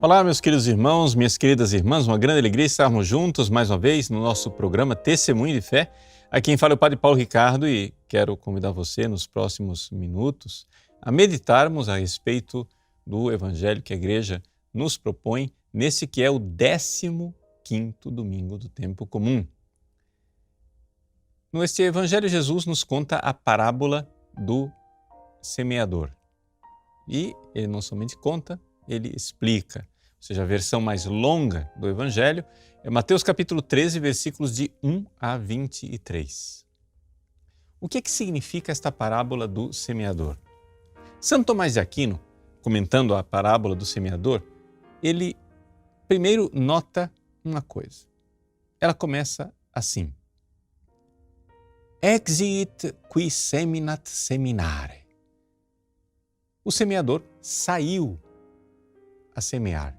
Olá, meus queridos irmãos, minhas queridas irmãs, uma grande alegria estarmos juntos mais uma vez no nosso programa Testemunho de Fé. Aqui quem fala é o Padre Paulo Ricardo e quero convidar você nos próximos minutos a meditarmos a respeito do Evangelho que a Igreja nos propõe nesse que é o 15º domingo do tempo comum. Neste Evangelho, Jesus nos conta a parábola do semeador. E ele não somente conta, ele explica. Ou seja, a versão mais longa do Evangelho é Mateus capítulo 13, versículos de 1 a 23. O que significa esta parábola do semeador? Santo Tomás de Aquino, comentando a parábola do semeador, ele primeiro nota uma coisa. Ela começa assim: Exiit qui seminat seminare. O semeador saiu a semear.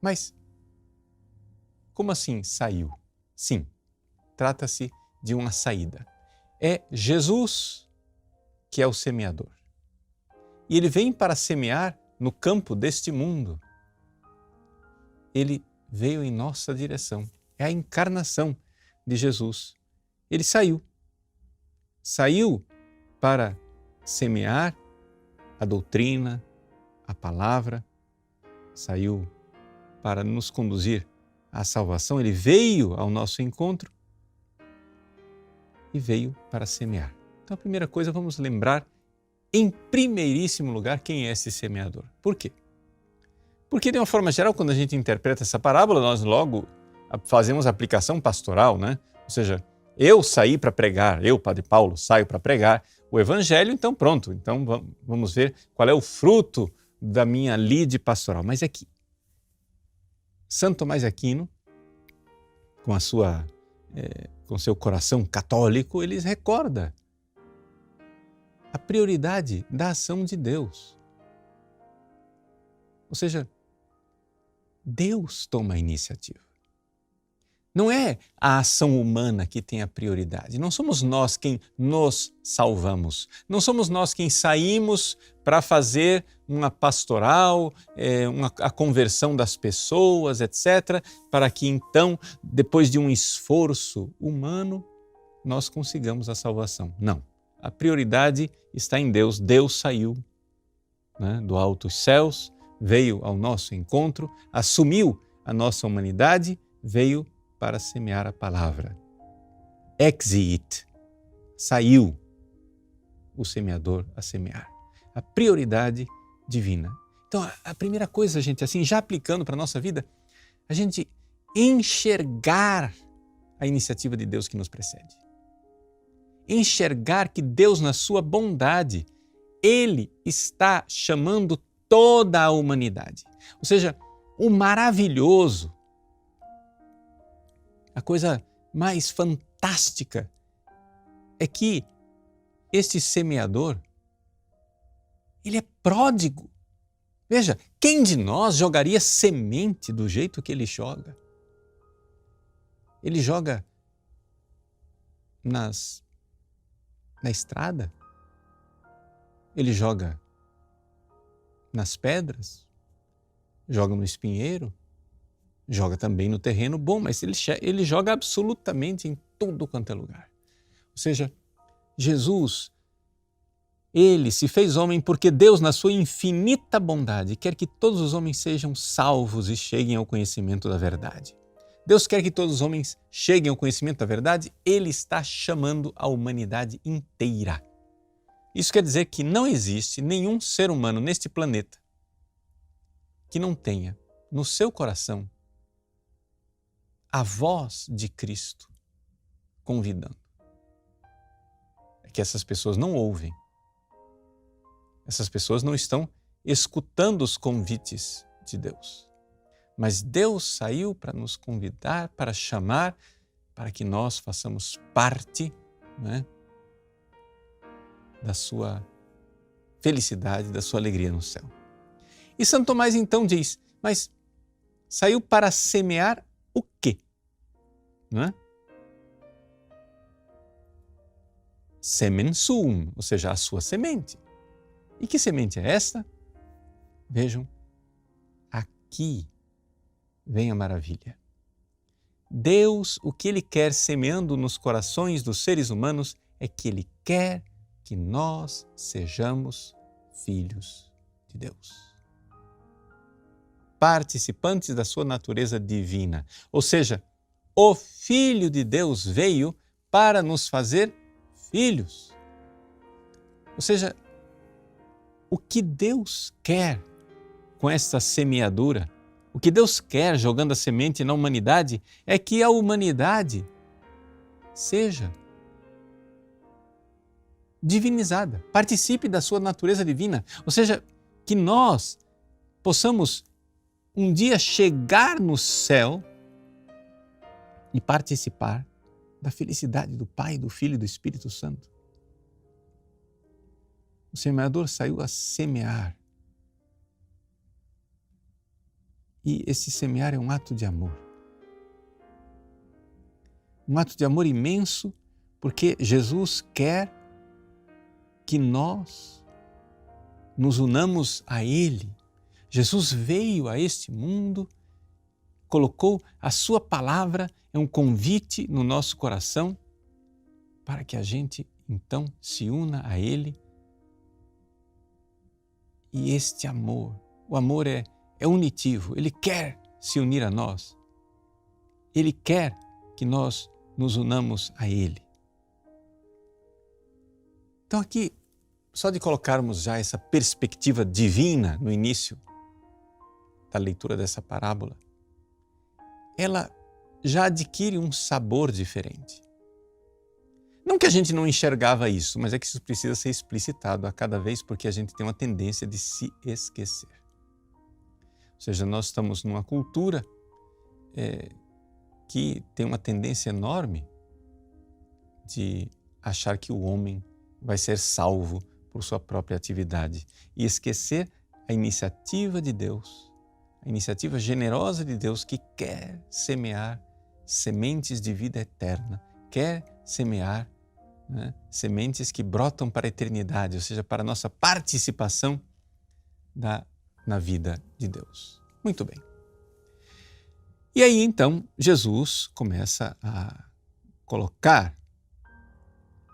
Mas como assim saiu? Sim, trata-se de uma saída. É Jesus que é o semeador. E ele vem para semear no campo deste mundo. Ele veio em nossa direção. É a encarnação de Jesus. Ele saiu. Saiu para semear a doutrina, a palavra, saiu para nos conduzir à salvação. Ele veio ao nosso encontro e veio para semear. Então, a primeira coisa, vamos lembrar, em primeiríssimo lugar, quem é esse semeador. Por quê? Porque, de uma forma geral, quando a gente interpreta essa parábola, nós logo fazemos a aplicação pastoral, né? Ou seja, eu saí para pregar, eu, Padre Paulo, saio para pregar o Evangelho, então pronto. Então vamos ver qual é o fruto da minha lide pastoral. Mas aqui, Santo Tomás de Aquino, com seu coração católico, ele recorda a prioridade da ação de Deus. Ou seja, Deus toma a iniciativa. Não é a ação humana que tem a prioridade. Não somos nós quem nos salvamos. Não somos nós quem saímos para fazer uma pastoral, a conversão das pessoas, etc., para que então, depois de um esforço humano, nós consigamos a salvação. Não. A prioridade está em Deus. Deus saiu, né, do altos céus, veio ao nosso encontro, assumiu a nossa humanidade, veio para semear a palavra. Exiit, saiu o semeador a semear. A prioridade divina. Então, a primeira coisa, gente, assim, já aplicando para a nossa vida, a gente enxergar a iniciativa de Deus que nos precede. Enxergar que Deus, na sua bondade, Ele está chamando toda a humanidade. Ou seja, o maravilhoso, a coisa mais fantástica é que este semeador, ele é pródigo. Veja, quem de nós jogaria semente do jeito que ele joga? Ele joga na estrada? Ele joga nas pedras? Joga no espinheiro? Joga também no terreno bom, mas ele joga absolutamente em todo quanto é lugar. Ou seja, Jesus, ele se fez homem porque Deus, na sua infinita bondade, quer que todos os homens sejam salvos e cheguem ao conhecimento da verdade. Deus quer que todos os homens cheguem ao conhecimento da verdade, Ele está chamando a humanidade inteira. Isso quer dizer que não existe nenhum ser humano neste planeta que não tenha no seu coração a voz de Cristo convidando. É que essas pessoas não ouvem. Essas pessoas não estão escutando os convites de Deus. Mas Deus saiu para nos convidar, para chamar, para que nós façamos parte, né, da sua felicidade, da sua alegria no céu. E Santo Tomás então diz, mas saiu para semear o quê? Não é? Semen suum, ou seja, a sua semente. E que semente é esta? Vejam, aqui vem a maravilha. Deus, o que Ele quer semeando nos corações dos seres humanos é que Ele quer que nós sejamos filhos de Deus. Participantes da sua natureza divina. Ou seja, o Filho de Deus veio para nos fazer filhos. Ou seja, o que Deus quer com essa semeadura, o que Deus quer jogando a semente na humanidade é que a humanidade seja divinizada, participe da sua natureza divina. Ou seja, que nós possamos um dia chegar no céu e participar da felicidade do Pai, do Filho e do Espírito Santo. O semeador saiu a semear. E esse semear é um ato de amor. Um ato de amor imenso, porque Jesus quer que nós nos unamos a Ele. Jesus veio a este mundo, colocou a sua palavra, é um convite no nosso coração para que a gente então se una a Ele. E este amor, o amor é unitivo, Ele quer se unir a nós. Ele quer que nós nos unamos a Ele. Então aqui, só de colocarmos já essa perspectiva divina no início da leitura dessa parábola, ela já adquire um sabor diferente. Não que a gente não enxergava isso, mas é que isso precisa ser explicitado a cada vez porque a gente tem uma tendência de se esquecer. Ou seja, nós estamos numa cultura que tem uma tendência enorme de achar que o homem vai ser salvo por sua própria atividade e esquecer a iniciativa de Deus, a iniciativa generosa de Deus que quer semear sementes de vida eterna, quer semear sementes que brotam para a eternidade, ou seja, para a nossa participação na vida de Deus. Muito bem. E aí então Jesus começa a colocar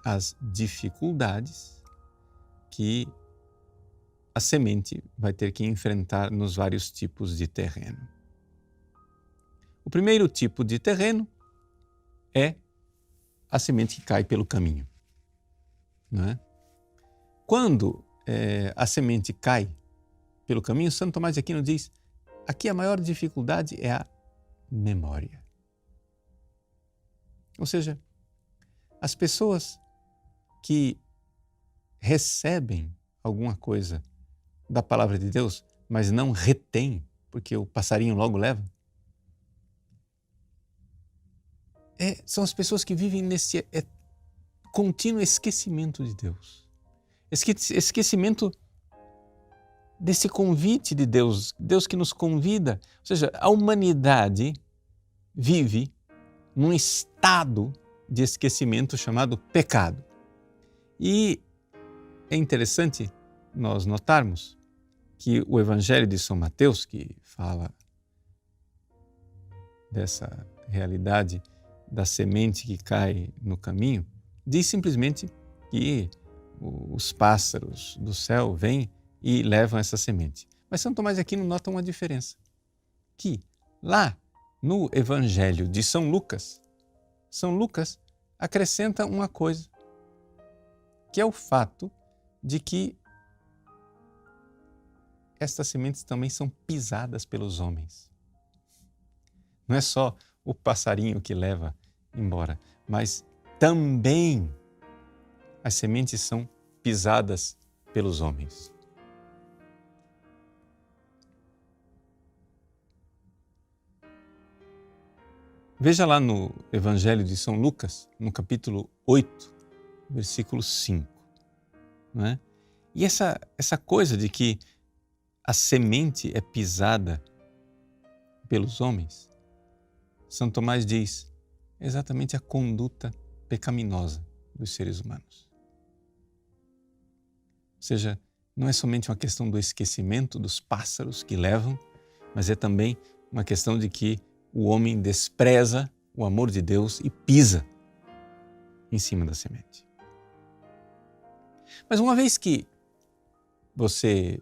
as dificuldades que a semente vai ter que enfrentar nos vários tipos de terreno. O primeiro tipo de terreno é a semente que cai pelo caminho. Não é? Quando a semente cai pelo caminho, Santo Tomás de Aquino diz, aqui a maior dificuldade é a memória. Ou seja, as pessoas que recebem alguma coisa da palavra de Deus, mas não retêm, porque o passarinho logo leva, são as pessoas que vivem nesse contínuo esquecimento de Deus. Esquecimento desse convite de Deus, Deus que nos convida. Ou seja, a humanidade vive num estado de esquecimento chamado pecado. E é interessante nós notarmos que o Evangelho de São Mateus, que fala dessa realidade da semente que cai no caminho, diz simplesmente que os pássaros do céu vêm e levam essa semente. Mas São Tomás de Aquino nota uma diferença, que lá no Evangelho de São Lucas acrescenta uma coisa, que é o fato de que estas sementes também são pisadas pelos homens. Não é só o passarinho que leva embora, mas também as sementes são pisadas pelos homens. Veja lá no Evangelho de São Lucas, no capítulo 8, versículo 5. Não é? E essa coisa de que a semente é pisada pelos homens, São Tomás diz exatamente a conduta pecaminosa dos seres humanos. Ou seja, não é somente uma questão do esquecimento dos pássaros que levam, mas é também uma questão de que o homem despreza o amor de Deus e pisa em cima da semente. Mas uma vez que você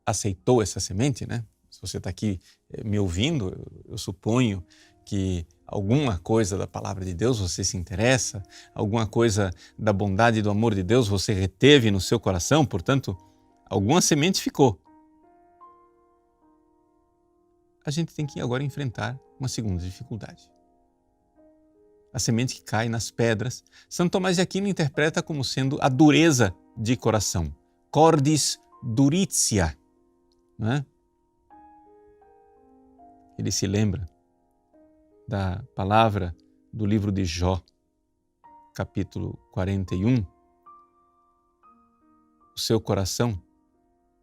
aceitou essa semente, né? Se você está aqui me ouvindo, eu suponho que alguma coisa da palavra de Deus você se interessa, alguma coisa da bondade e do amor de Deus você reteve no seu coração, portanto, alguma semente ficou. A gente tem que agora enfrentar uma segunda dificuldade. A semente que cai nas pedras. Santo Tomás de Aquino interpreta como sendo a dureza de coração. Cordis duritia. Não é? Ele se lembra da palavra do livro de Jó, capítulo 41. O seu coração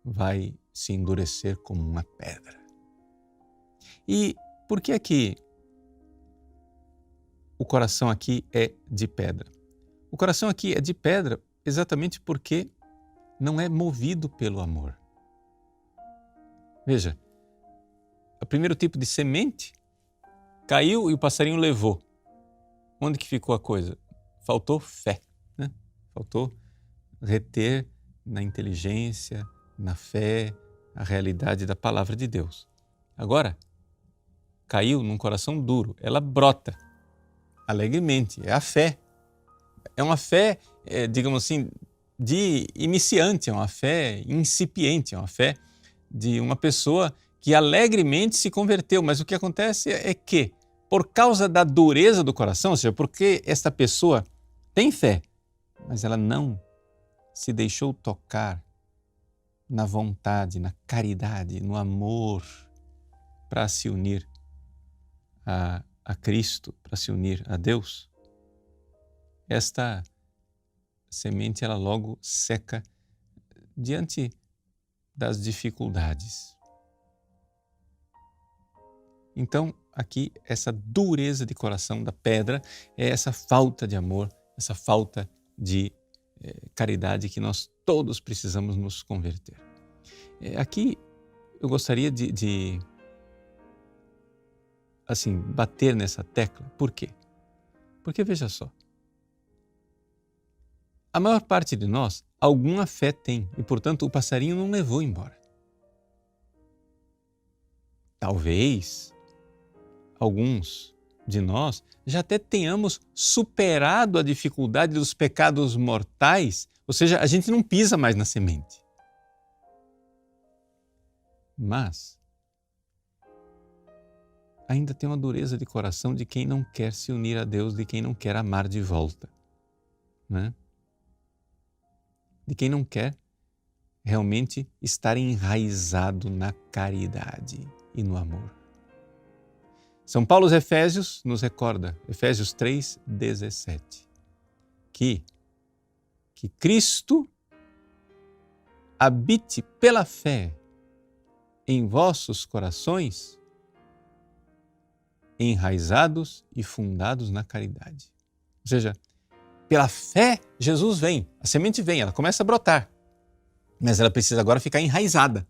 vai se endurecer como uma pedra. E por que é que o coração aqui é de pedra? O coração aqui é de pedra exatamente porque não é movido pelo amor. Veja, o primeiro tipo de semente caiu e o passarinho levou. Onde que ficou a coisa? Faltou fé, né? Faltou reter na inteligência, na fé, a realidade da palavra de Deus. Agora, caiu num coração duro, ela brota alegremente, é a fé. É uma fé, digamos assim, de iniciante, é uma fé incipiente, é uma fé de uma pessoa que alegremente se converteu. Mas o que acontece é que, por causa da dureza do coração, ou seja, porque esta pessoa tem fé, mas ela não se deixou tocar na vontade, na caridade, no amor, para se unir a Cristo, para se unir a Deus, esta semente ela logo seca diante das dificuldades. Então, aqui, essa dureza de coração da pedra é essa falta de amor, essa falta de caridade que nós todos precisamos nos converter. Aqui, eu gostaria de bater nessa tecla. Por quê? Porque, veja só, a maior parte de nós, alguma fé tem e, portanto, o passarinho não levou embora. Talvez alguns de nós já até tenhamos superado a dificuldade dos pecados mortais, ou seja, a gente não pisa mais na semente. Mas ainda tem uma dureza de coração de quem não quer se unir a Deus, de quem não quer amar de volta, né? De quem não quer realmente estar enraizado na caridade e no amor. São Paulo aos Efésios nos recorda, Efésios 3:17, que Cristo habite pela fé em vossos corações, enraizados e fundados na caridade. Ou seja, pela fé, Jesus vem, a semente vem, ela começa a brotar, mas ela precisa agora ficar enraizada.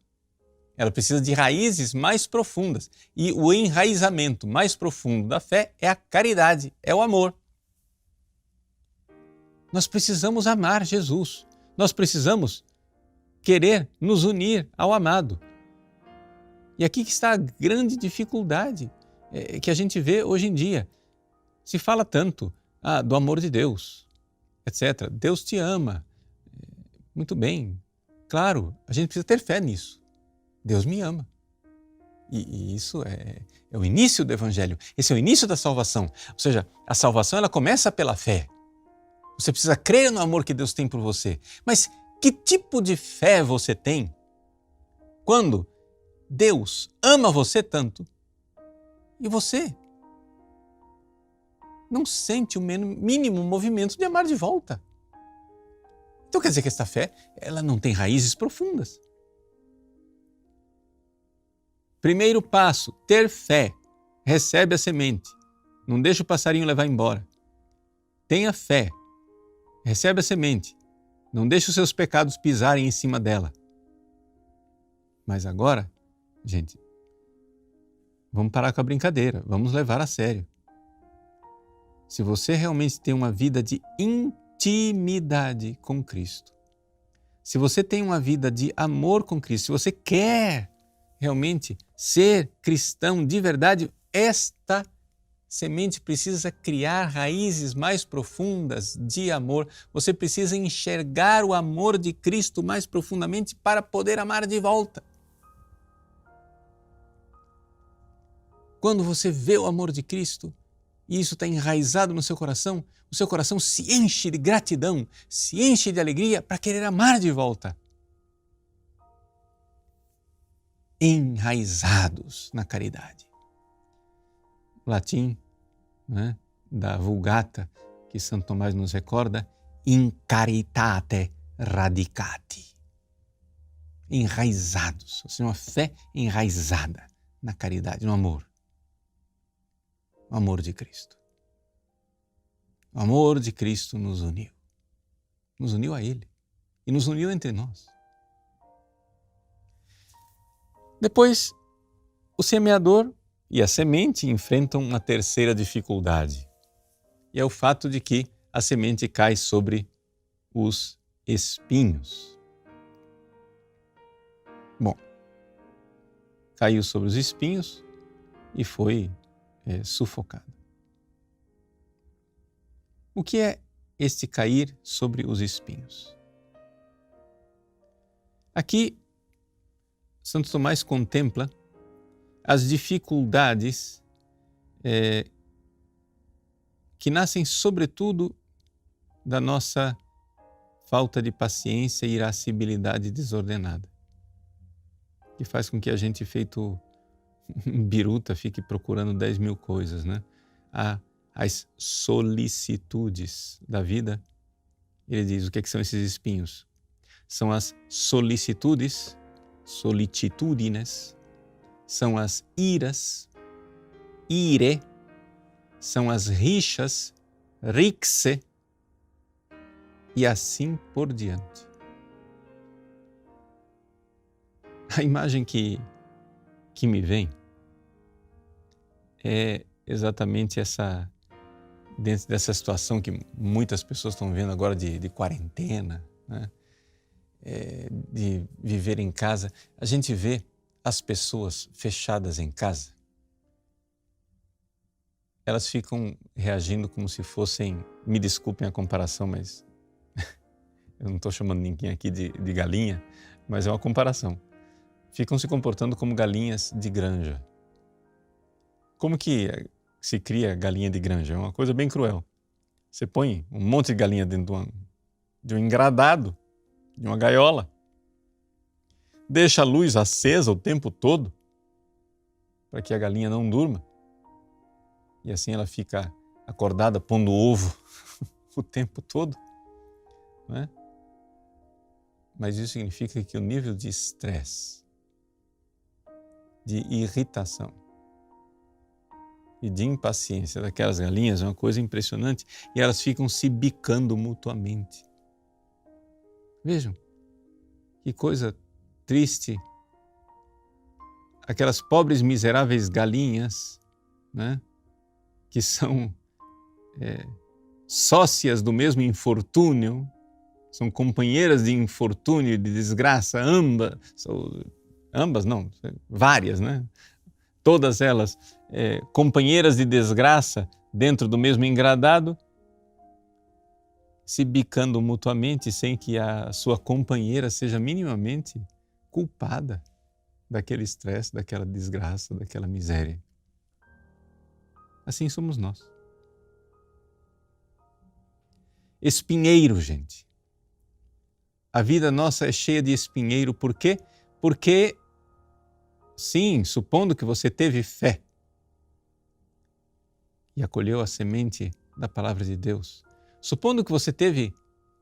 Ela precisa de raízes mais profundas. E o enraizamento mais profundo da fé é a caridade, é o amor. Nós precisamos amar Jesus. Nós precisamos querer nos unir ao amado. E aqui que está a grande dificuldade que a gente vê hoje em dia. Se fala tanto do amor de Deus, etc. Deus te ama. Muito bem. Claro, a gente precisa ter fé nisso. Deus me ama. E isso é o início do Evangelho. Esse é o início da salvação. Ou seja, a salvação ela começa pela fé. Você precisa crer no amor que Deus tem por você. Mas que tipo de fé você tem quando Deus ama você tanto e você não sente o mínimo movimento de amar de volta? Então quer dizer que esta fé ela não tem raízes profundas. Primeiro passo, ter fé. Recebe a semente. Não deixa o passarinho levar embora. Tenha fé. Recebe a semente. Não deixe os seus pecados pisarem em cima dela. Mas agora, gente, vamos parar com a brincadeira, vamos levar a sério. Se você realmente tem uma vida de intimidade com Cristo, se você tem uma vida de amor com Cristo, se você quer realmente ser cristão de verdade, esta semente precisa criar raízes mais profundas de amor. Você precisa enxergar o amor de Cristo mais profundamente para poder amar de volta. Quando você vê o amor de Cristo e isso está enraizado no seu coração, o seu coração se enche de gratidão, se enche de alegria para querer amar de volta. Enraizados na caridade. Latim, né, da Vulgata, que Santo Tomás nos recorda, in caritate radicati. Enraizados, ou seja, uma fé enraizada na caridade, no amor. O amor de Cristo. O amor de Cristo nos uniu. Nos uniu a Ele e nos uniu entre nós. Depois, o semeador e a semente enfrentam uma terceira dificuldade. E é o fato de que a semente cai sobre os espinhos. Bom, caiu sobre os espinhos e foi sufocada. O que é este cair sobre os espinhos? Aqui, Santo Tomás contempla as dificuldades que nascem sobretudo da nossa falta de paciência e irascibilidade desordenada, que faz com que a gente, feito biruta, fique procurando 10.000 coisas, né? As solicitudes da vida, ele diz, o que são esses espinhos? São as solicitudes, solicitudines, são as iras, ire, são as rixas, rixe, e assim por diante. A imagem que me vem é exatamente essa, dentro dessa situação que muitas pessoas estão vendo agora de quarentena, né? De viver em casa. A gente vê as pessoas fechadas em casa, elas ficam reagindo como se fossem, me desculpem a comparação, mas eu não estou chamando ninguém aqui de galinha, mas é uma comparação. Ficam se comportando como galinhas de granja. Como que se cria galinha de granja? É uma coisa bem cruel. Você põe um monte de galinha dentro de um engradado, de uma gaiola, deixa a luz acesa o tempo todo para que a galinha não durma, e assim ela fica acordada pondo ovo o tempo todo, não é? Mas isso significa que o nível de estresse, de irritação e de impaciência daquelas galinhas é uma coisa impressionante, e elas ficam se bicando mutuamente. Vejam, que coisa triste. Aquelas pobres miseráveis galinhas, né, que são sócias do mesmo infortúnio, são companheiras de infortúnio e de desgraça, várias, né? Todas elas companheiras de desgraça dentro do mesmo engradado, se bicando mutuamente sem que a sua companheira seja minimamente culpada daquele estresse, daquela desgraça, daquela miséria. Assim somos nós. Espinheiro, gente. A vida nossa é cheia de espinheiro. Por quê? Porque, sim, supondo que você teve fé e acolheu a semente da palavra de Deus, supondo que você teve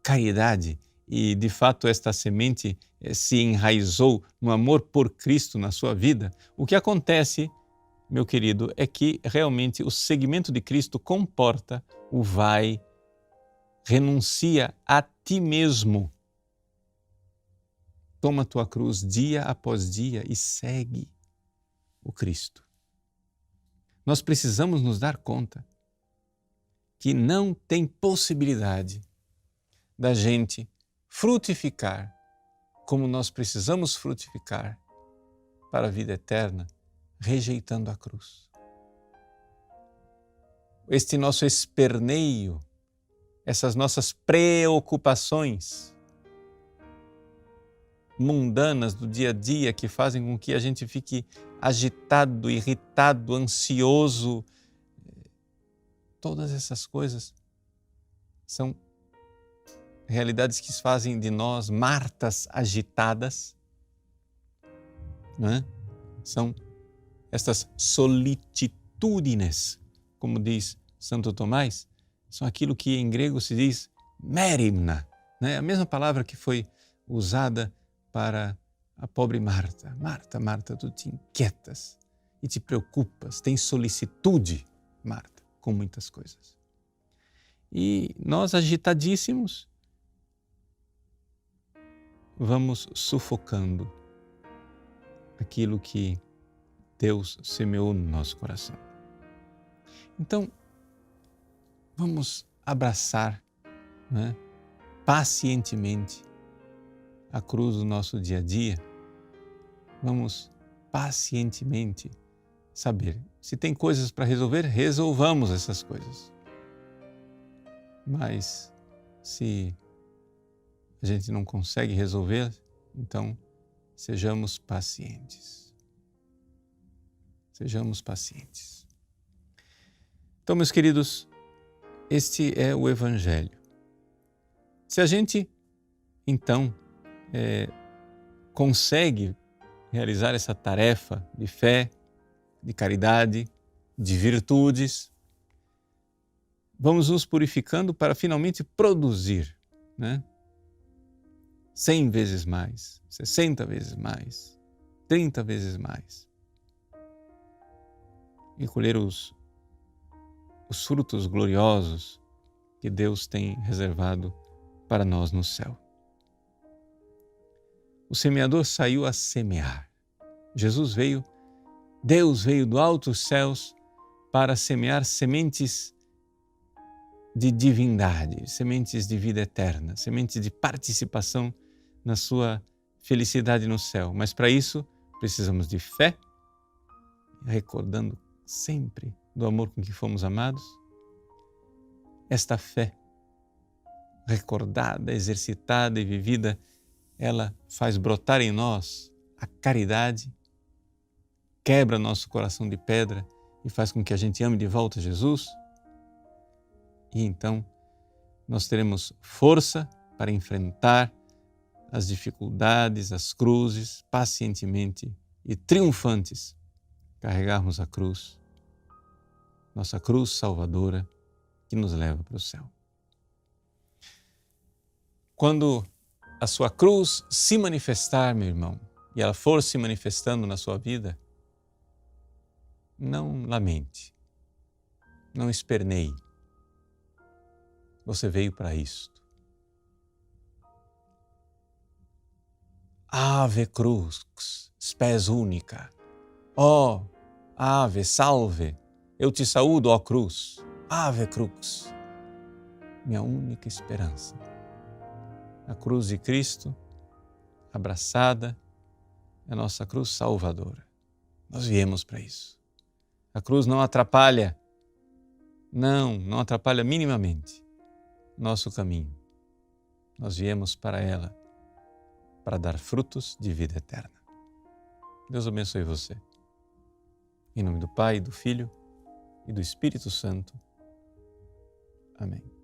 caridade e, de fato, esta semente se enraizou no amor por Cristo na sua vida, o que acontece, meu querido, é que realmente o seguimento de Cristo comporta o vai, renuncia a ti mesmo. Toma a tua cruz dia após dia e segue o Cristo. nós precisamos nos dar conta que não tem possibilidade da gente frutificar como nós precisamos frutificar para a vida eterna, rejeitando a cruz. Este nosso esperneio, essas nossas preocupações mundanas do dia a dia que fazem com que a gente fique agitado, irritado, ansioso, todas essas coisas são realidades que fazem de nós Martas agitadas, não é? São estas solicitudines, como diz Santo Tomás, são aquilo que em grego se diz merimna, né? A mesma palavra que foi usada para a pobre Marta. Marta, Marta, tu te inquietas e te preocupas, tens solicitude, Marta, com muitas coisas. E nós, agitadíssimos, vamos sufocando aquilo que Deus semeou no nosso coração. Então, vamos abraçar, né, pacientemente a cruz do nosso dia a dia. Vamos pacientemente saber. Se tem coisas para resolver, resolvamos essas coisas. Mas se a gente não consegue resolver, então sejamos pacientes. Sejamos pacientes. Então, meus queridos, este é o Evangelho. Se a gente, então, consegue realizar essa tarefa de fé, de caridade, de virtudes, vamos nos purificando para finalmente produzir, né? 100 vezes mais, 60 vezes mais, 30 vezes mais. E colher os frutos gloriosos que Deus tem reservado para nós no céu. O semeador saiu a semear. Deus veio do alto dos céus para semear sementes de divindade, sementes de vida eterna, sementes de participação na sua felicidade no céu. Mas para isso precisamos de fé, recordando sempre do amor com que fomos amados. Esta fé recordada, exercitada e vivida, ela faz brotar em nós a caridade, quebra nosso coração de pedra e faz com que a gente ame de volta Jesus. E então nós teremos força para enfrentar as dificuldades, as cruzes, pacientemente e triunfantes, carregarmos a cruz, nossa cruz salvadora, que nos leva para o céu. Quando a sua cruz se manifestar, meu irmão, e ela for se manifestando na sua vida, não lamente, não esperneie. Você veio para isto. Ave crux, spes única. Ó, ave, salve, eu te saúdo, ó cruz. Ave crux, minha única esperança. A cruz de Cristo, abraçada, é a nossa cruz salvadora. Nós viemos para isso. A cruz não atrapalha, não atrapalha minimamente nosso caminho. Nós viemos para ela, para dar frutos de vida eterna. Deus abençoe você. Em nome do Pai, do Filho e do Espírito Santo. Amém.